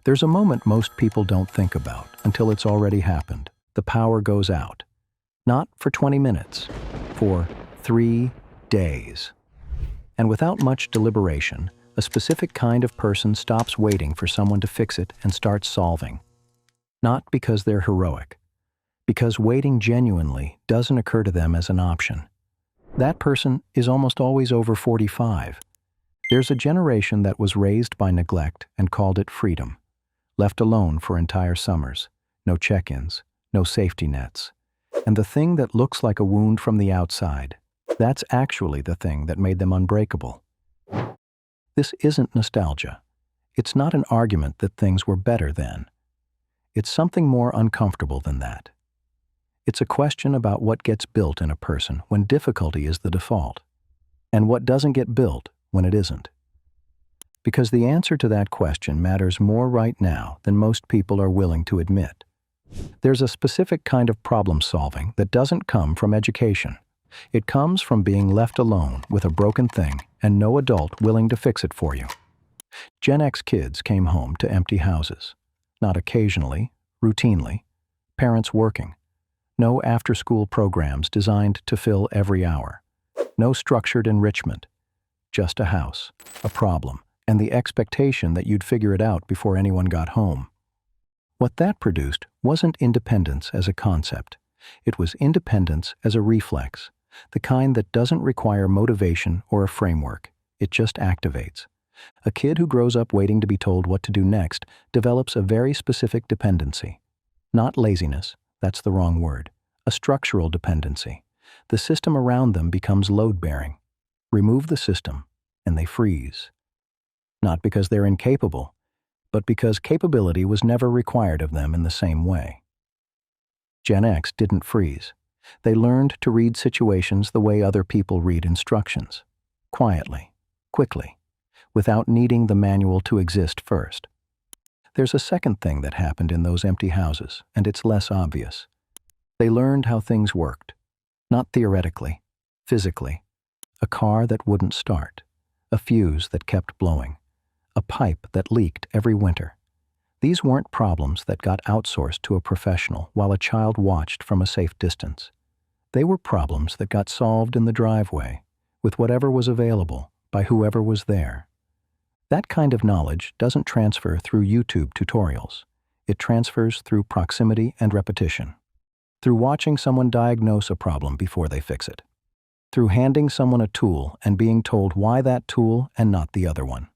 There's a moment most people don't think about until it's already happened. The power goes out. Not for 20 minutes, for 3 days. And without much deliberation, a specific kind of person stops waiting for someone to fix it and starts solving. Not because they're heroic, because waiting genuinely doesn't occur to them as an option. That person is almost always over 45. There's a generation that was raised by neglect and called it freedom. Left alone for entire summers, no check-ins, no safety nets. And the thing that looks like a wound from the outside, that's actually the thing that made them unbreakable. This isn't nostalgia. It's not an argument that things were better then. It's something more uncomfortable than that. It's a question about what gets built in a person when difficulty is the default, and what doesn't get built when it isn't. Because the answer to that question matters more right now than most people are willing to admit. There's a specific kind of problem solving that doesn't come from education. It comes from being left alone with a broken thing and no adult willing to fix it for you. Gen X kids came home to empty houses. Not occasionally, routinely. Parents working. No after-school programs designed to fill every hour. No structured enrichment. Just a house, a problem, and the expectation that you'd figure it out before anyone got home. What that produced wasn't independence as a concept. It was independence as a reflex, the kind that doesn't require motivation or a framework. It just activates. A kid who grows up waiting to be told what to do next develops a very specific dependency. Not laziness, that's the wrong word. A structural dependency. The system around them becomes load-bearing. Remove the system, and they freeze. Not because they're incapable, but because capability was never required of them in the same way. Gen X didn't freeze. They learned to read situations the way other people read instructions. Quietly, quickly, without needing the manual to exist first. There's a second thing that happened in those empty houses, and it's less obvious. They learned how things worked. Not theoretically, physically. A car that wouldn't start. A fuse that kept blowing. A pipe that leaked every winter. These weren't problems that got outsourced to a professional while a child watched from a safe distance. They were problems that got solved in the driveway, with whatever was available, by whoever was there. That kind of knowledge doesn't transfer through YouTube tutorials. It transfers through proximity and repetition. Through watching someone diagnose a problem before they fix it. Through handing someone a tool and being told why that tool and not the other one.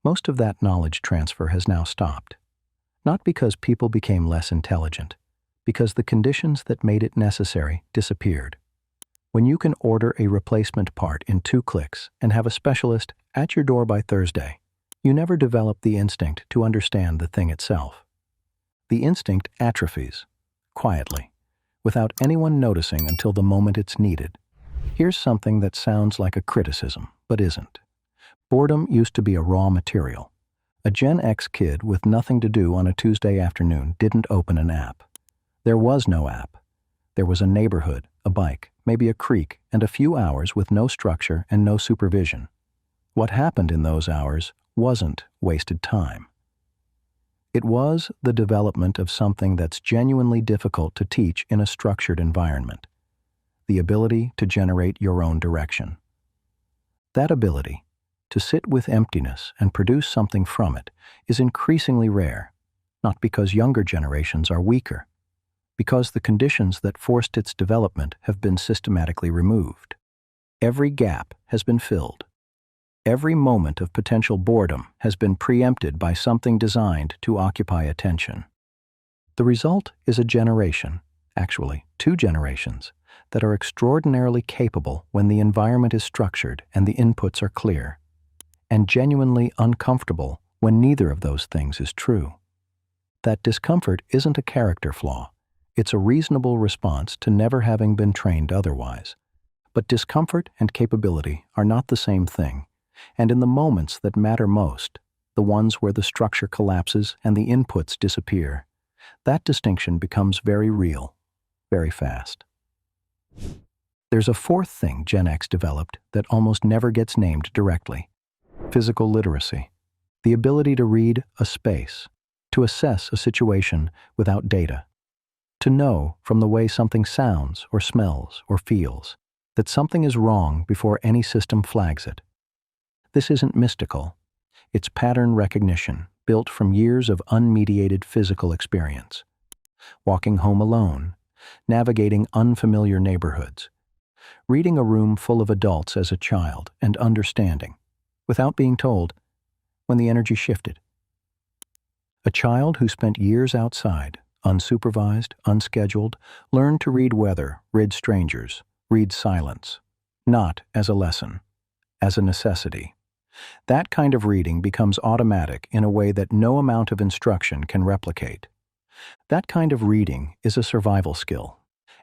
Most of that knowledge transfer has now stopped. Not because people became less intelligent, because the conditions that made it necessary disappeared. When you can order a replacement part in 2 clicks and have a specialist at your door by Thursday, you never develop the instinct to understand the thing itself. The instinct atrophies, quietly, without anyone noticing until the moment it's needed. Here's something that sounds like a criticism, but isn't. Boredom used to be a raw material. A Gen X kid with nothing to do on a Tuesday afternoon didn't open an app. There was no app. There was a neighborhood, a bike, maybe a creek, and a few hours with no structure and no supervision. What happened in those hours wasn't wasted time. It was the development of something that's genuinely difficult to teach in a structured environment. The ability to generate your own direction. That ability, to sit with emptiness and produce something from it, is increasingly rare, not because younger generations are weaker, because the conditions that forced its development have been systematically removed. Every gap has been filled. Every moment of potential boredom has been preempted by something designed to occupy attention. The result is a generation, actually 2 generations, that are extraordinarily capable when the environment is structured and the inputs are clear, and genuinely uncomfortable when neither of those things is true. That discomfort isn't a character flaw. It's a reasonable response to never having been trained otherwise. But discomfort and capability are not the same thing, and in the moments that matter most, the ones where the structure collapses and the inputs disappear, that distinction becomes very real, very fast. There's a fourth thing Gen X developed that almost never gets named directly: physical literacy. The ability to read a space, to assess a situation without data, to know from the way something sounds or smells or feels that something is wrong before any system flags it. This isn't mystical. It's pattern recognition built from years of unmediated physical experience. Walking home alone, navigating unfamiliar neighborhoods, reading a room full of adults as a child and understanding, without being told, when the energy shifted. A child who spent years outside, unsupervised, unscheduled, learned to read weather, read strangers, read silence, not as a lesson, as a necessity. That kind of reading becomes automatic in a way that no amount of instruction can replicate. That kind of reading is a survival skill,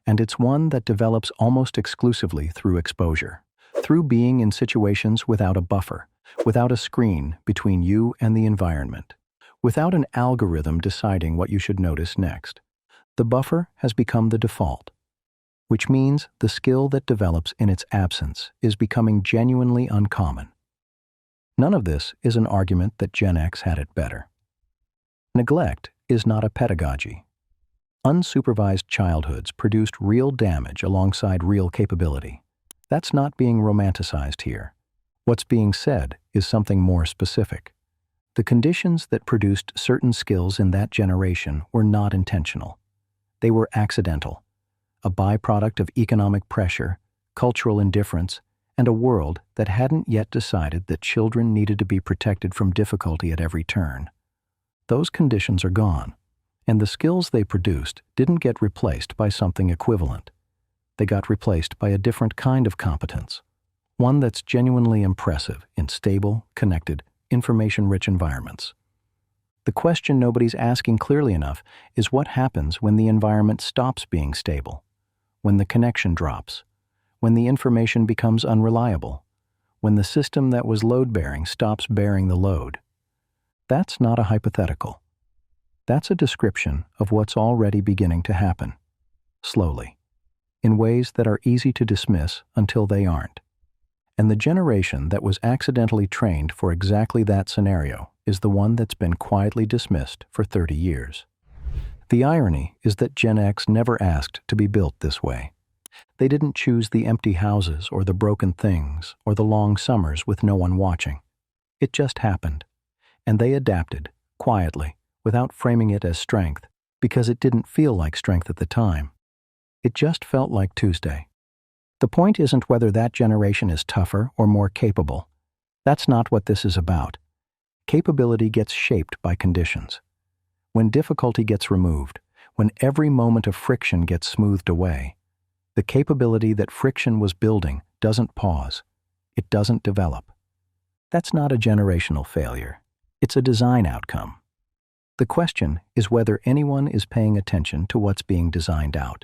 and it's one that develops almost exclusively through exposure, through being in situations without a buffer, without a screen between you and the environment, without an algorithm deciding what you should notice next. The buffer has become the default, which means the skill that develops in its absence is becoming genuinely uncommon. None of this is an argument that Gen X had it better. Neglect is not a pedagogy. Unsupervised childhoods produced real damage alongside real capability. That's not being romanticized here. What's being said is something more specific. The conditions that produced certain skills in that generation were not intentional. They were accidental, a byproduct of economic pressure, cultural indifference, and a world that hadn't yet decided that children needed to be protected from difficulty at every turn. Those conditions are gone, and the skills they produced didn't get replaced by something equivalent. They got replaced by a different kind of competence, one that's genuinely impressive in stable, connected, information-rich environments. The question nobody's asking clearly enough is what happens when the environment stops being stable, when the connection drops, when the information becomes unreliable, when the system that was load-bearing stops bearing the load. That's not a hypothetical. That's a description of what's already beginning to happen, slowly, in ways that are easy to dismiss until they aren't. And the generation that was accidentally trained for exactly that scenario is the one that's been quietly dismissed for 30 years. The irony is that Gen X never asked to be built this way. They didn't choose the empty houses or the broken things or the long summers with no one watching. It just happened. And they adapted, quietly, without framing it as strength, because it didn't feel like strength at the time. It just felt like Tuesday. The point isn't whether that generation is tougher or more capable. That's not what this is about. Capability gets shaped by conditions. When difficulty gets removed, when every moment of friction gets smoothed away, the capability that friction was building doesn't pause. It doesn't develop. That's not a generational failure. It's a design outcome. The question is whether anyone is paying attention to what's being designed out.